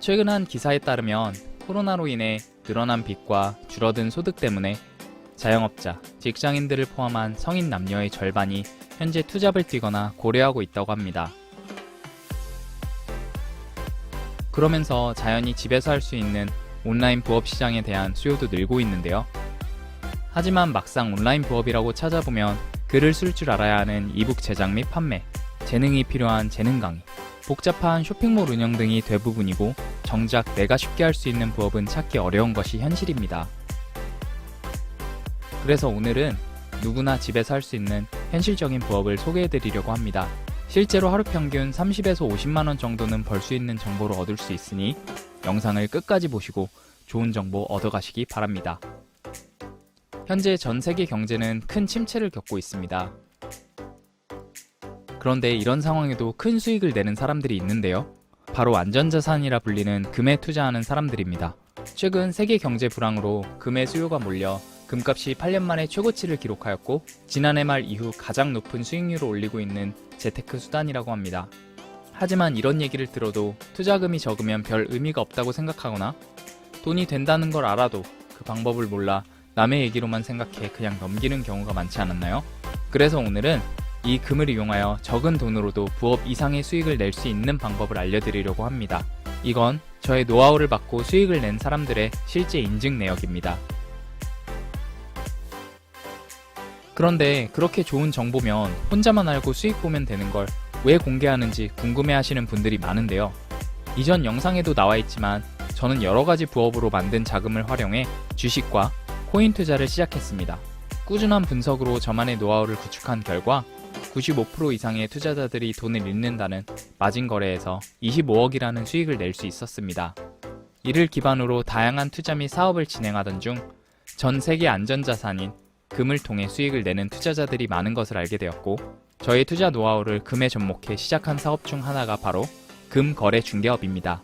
최근 한 기사에 따르면 코로나로 인해 늘어난 빚과 줄어든 소득 때문에 자영업자, 직장인들을 포함한 성인 남녀의 절반이 현재 투잡을 뛰거나 고려하고 있다고 합니다. 그러면서 자연히 집에서 할 수 있는 온라인 부업 시장에 대한 수요도 늘고 있는데요. 하지만 막상 온라인 부업이라고 찾아보면 글을 쓸 줄 알아야 하는 이북 제작 및 판매, 재능이 필요한 재능 강의, 복잡한 쇼핑몰 운영 등이 대부분이고 정작 내가 쉽게 할 수 있는 부업은 찾기 어려운 것이 현실입니다. 그래서 오늘은 누구나 집에서 할 수 있는 현실적인 부업을 소개해드리려고 합니다. 실제로 하루 평균 30에서 50만원 정도는 벌 수 있는 정보를 얻을 수 있으니 영상을 끝까지 보시고 좋은 정보 얻어가시기 바랍니다. 현재 전 세계 경제는 큰 침체를 겪고 있습니다. 그런데 이런 상황에도 큰 수익을 내는 사람들이 있는데요. 바로 안전자산이라 불리는 금에 투자하는 사람들입니다. 최근 세계 경제 불황으로 금의 수요가 몰려 금값이 8년 만에 최고치를 기록하였고 지난해 말 이후 가장 높은 수익률을 올리고 있는 재테크 수단이라고 합니다. 하지만 이런 얘기를 들어도 투자금이 적으면 별 의미가 없다고 생각하거나 돈이 된다는 걸 알아도 그 방법을 몰라 남의 얘기로만 생각해 그냥 넘기는 경우가 많지 않았나요? 그래서 오늘은 이 금을 이용하여 적은 돈으로도 부업 이상의 수익을 낼 수 있는 방법을 알려드리려고 합니다. 이건 저의 노하우를 받고 수익을 낸 사람들의 실제 인증 내역입니다. 그런데 그렇게 좋은 정보면 혼자만 알고 수익 보면 되는 걸 왜 공개하는지 궁금해하시는 분들이 많은데요. 이전 영상에도 나와 있지만 저는 여러가지 부업으로 만든 자금을 활용해 주식과 코인 투자를 시작했습니다. 꾸준한 분석으로 저만의 노하우를 구축한 결과 95% 이상의 투자자들이 돈을 잃는다는 마진 거래에서 25억이라는 수익을 낼 수 있었습니다. 이를 기반으로 다양한 투자 및 사업을 진행하던 중 전 세계 안전자산인 금을 통해 수익을 내는 투자자들이 많은 것을 알게 되었고 저의 투자 노하우를 금에 접목해 시작한 사업 중 하나가 바로 금 거래 중개업입니다.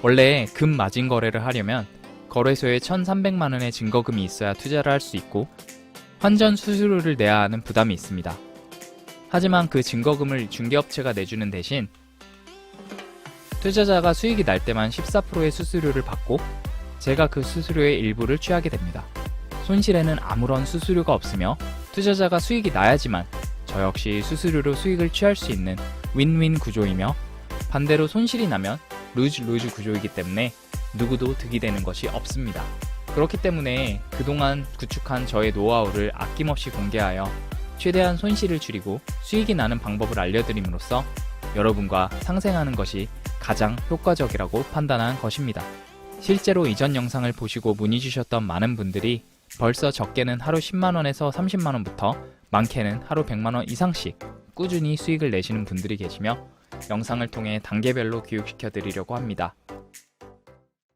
원래 금 마진 거래를 하려면 거래소에 1,300만원의 증거금이 있어야 투자를 할 수 있고 환전 수수료를 내야 하는 부담이 있습니다. 하지만 그 증거금을 중개업체가 내주는 대신 투자자가 수익이 날 때만 14%의 수수료를 받고 제가 그 수수료의 일부를 취하게 됩니다. 손실에는 아무런 수수료가 없으며 투자자가 수익이 나야지만 저 역시 수수료로 수익을 취할 수 있는 윈윈 구조이며 반대로 손실이 나면 루즈 구조이기 때문에 누구도 득이 되는 것이 없습니다. 그렇기 때문에 그동안 구축한 저의 노하우를 아낌없이 공개하여 최대한 손실을 줄이고 수익이 나는 방법을 알려드림으로써 여러분과 상생하는 것이 가장 효과적이라고 판단한 것입니다. 실제로 이전 영상을 보시고 문의 주셨던 많은 분들이 벌써 적게는 하루 10만원에서 30만원부터 많게는 하루 100만원 이상씩 꾸준히 수익을 내시는 분들이 계시며 영상을 통해 단계별로 교육시켜 드리려고 합니다.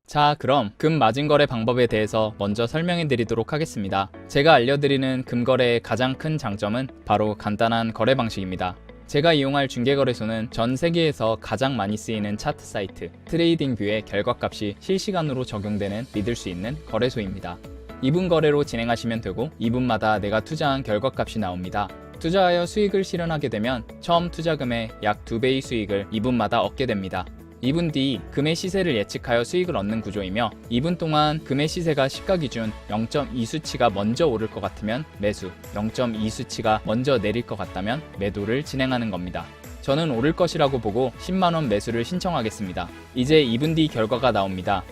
자, 그럼 금 마진 거래 방법에 대해서 먼저 설명해 드리도록 하겠습니다. 제가 알려드리는 금거래의 가장 큰 장점은 바로 간단한 거래 방식입니다. 제가 이용할 중개거래소는 전 세계에서 가장 많이 쓰이는 차트 사이트 트레이딩뷰의 결과값이 실시간으로 적용되는 믿을 수 있는 거래소입니다. 2분 거래로 진행하시면 되고 2분마다 내가 투자한 결과값이 나옵니다. 투자하여 수익을 실현하게 되면 처음 투자금의 약 2배의 수익을 2분마다 얻게 됩니다. 2분 뒤 금의 시세를 예측하여 수익을 얻는 구조이며 2분 동안 금의 시세가 시가 기준 0.2 수치가 먼저 오를 것 같으면 매수, 0.2 수치가 먼저 내릴 것 같다면 매도를 진행하는 겁니다. 저는 오를 것이라고 보고 10만원 매수를 신청하겠습니다. 이제 2분 뒤 결과가 나옵니다.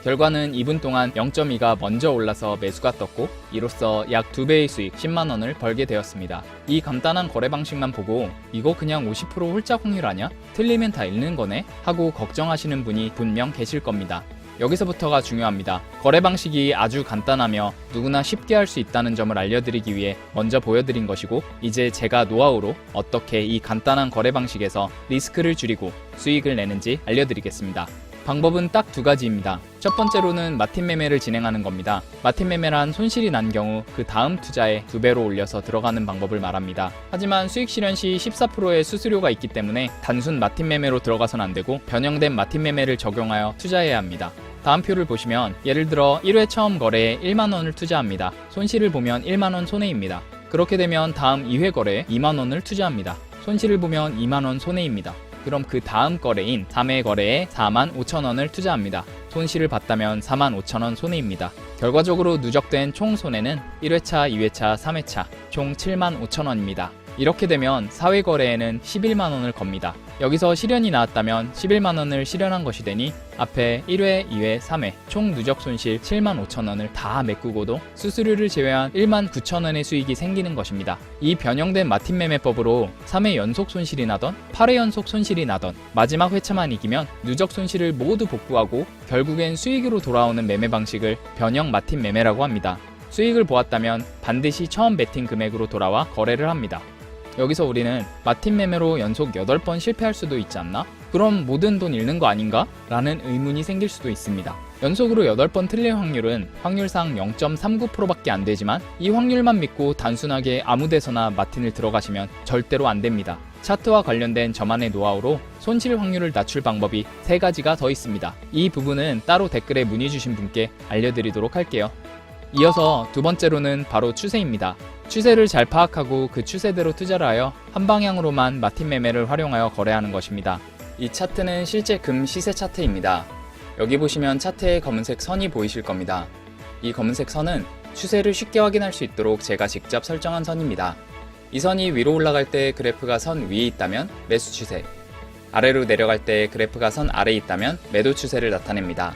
결과는 2분 동안 0.2가 먼저 올라서 매수가 떴고 이로써 약 2배의 수익 10만원을 벌게 되었습니다. 이 간단한 거래 방식만 보고 이거 그냥 50% 홀짝 확률 아냐? 틀리면 다 잃는 거네? 하고 걱정하시는 분이 분명 계실 겁니다. 여기서부터가 중요합니다. 거래 방식이 아주 간단하며 누구나 쉽게 할 수 있다는 점을 알려드리기 위해 먼저 보여드린 것이고 이제 제가 노하우로 어떻게 이 간단한 거래 방식에서 리스크를 줄이고 수익을 내는지 알려드리겠습니다. 방법은 딱 두 가지입니다. 첫 번째로는 마틴 매매를 진행하는 겁니다. 마틴 매매란 손실이 난 경우 그 다음 투자에 2배로 올려서 들어가는 방법을 말합니다. 하지만 수익 실현 시 14%의 수수료가 있기 때문에 단순 마틴 매매로 들어가선 안 되고 변형된 마틴 매매를 적용하여 투자해야 합니다. 다음 표를 보시면 예를 들어 1회 처음 거래에 1만원을 투자합니다. 손실을 보면 1만원 손해입니다. 그렇게 되면 다음 2회 거래에 2만원을 투자합니다. 손실을 보면 2만원 손해입니다. 그럼 그 다음 거래인 3회 거래에 4만 5천원을 투자합니다. 손실을 봤다면 4만 5천원 손해입니다. 결과적으로 누적된 총 손해는 1회차, 2회차, 3회차 총 7만 5천원입니다. 이렇게 되면 4회 거래에는 11만원을 겁니다. 여기서 실현이 나왔다면 11만원을 실현한 것이 되니 앞에 1회, 2회, 3회 총 누적 손실 7만 5천원을 다 메꾸고도 수수료를 제외한 1만 9천원의 수익이 생기는 것입니다. 이 변형된 마틴 매매법으로 3회 연속 손실이 나던 8회 연속 손실이 나던 마지막 회차만 이기면 누적 손실을 모두 복구하고 결국엔 수익으로 돌아오는 매매 방식을 변형 마틴 매매라고 합니다. 수익을 보았다면 반드시 처음 베팅 금액으로 돌아와 거래를 합니다. 여기서 우리는 마틴 매매로 연속 8번 실패할 수도 있지 않나? 그럼 모든 돈 잃는 거 아닌가? 라는 의문이 생길 수도 있습니다. 연속으로 8번 틀릴 확률은 확률상 0.39%밖에 안 되지만 이 확률만 믿고 단순하게 아무 데서나 마틴을 들어가시면 절대로 안 됩니다. 차트와 관련된 저만의 노하우로 손실 확률을 낮출 방법이 3가지가 더 있습니다. 이 부분은 따로 댓글에 문의 주신 분께 알려드리도록 할게요. 이어서 두 번째로는 바로 추세입니다. 추세를 잘 파악하고 그 추세대로 투자를 하여 한 방향으로만 마틴 매매를 활용하여 거래하는 것입니다. 이 차트는 실제 금 시세 차트입니다. 여기 보시면 차트에 검은색 선이 보이실 겁니다. 이 검은색 선은 추세를 쉽게 확인할 수 있도록 제가 직접 설정한 선입니다. 이 선이 위로 올라갈 때 그래프가 선 위에 있다면 매수 추세, 아래로 내려갈 때 그래프가 선 아래에 있다면 매도 추세를 나타냅니다.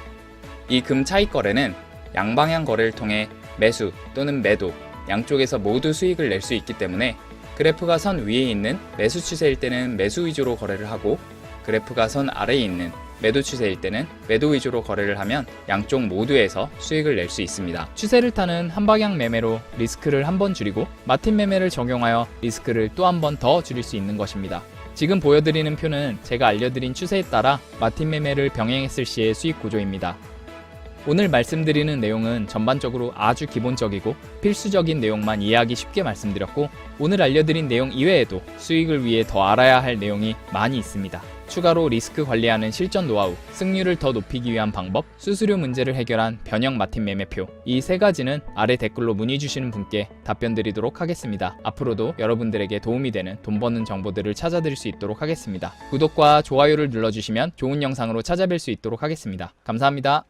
이 금 차익 거래는 양방향 거래를 통해 매수 또는 매도 양쪽에서 모두 수익을 낼 수 있기 때문에 그래프가 선 위에 있는 매수 추세일 때는 매수 위주로 거래를 하고 그래프가 선 아래에 있는 매도 추세일 때는 매도 위주로 거래를 하면 양쪽 모두에서 수익을 낼 수 있습니다. 추세를 타는 한방향 매매로 리스크를 한 번 줄이고 마틴 매매를 적용하여 리스크를 또 한 번 더 줄일 수 있는 것입니다. 지금 보여드리는 표는 제가 알려드린 추세에 따라 마틴 매매를 병행했을 시의 수익 구조입니다. 오늘 말씀드리는 내용은 전반적으로 아주 기본적이고 필수적인 내용만 이해하기 쉽게 말씀드렸고 오늘 알려드린 내용 이외에도 수익을 위해 더 알아야 할 내용이 많이 있습니다. 추가로 리스크 관리하는 실전 노하우, 승률을 더 높이기 위한 방법, 수수료 문제를 해결한 변형 마틴 매매표 이 3가지는 아래 댓글로 문의 주시는 분께 답변 드리도록 하겠습니다. 앞으로도 여러분들에게 도움이 되는 돈 버는 정보들을 찾아드릴 수 있도록 하겠습니다. 구독과 좋아요를 눌러주시면 좋은 영상으로 찾아뵐 수 있도록 하겠습니다. 감사합니다.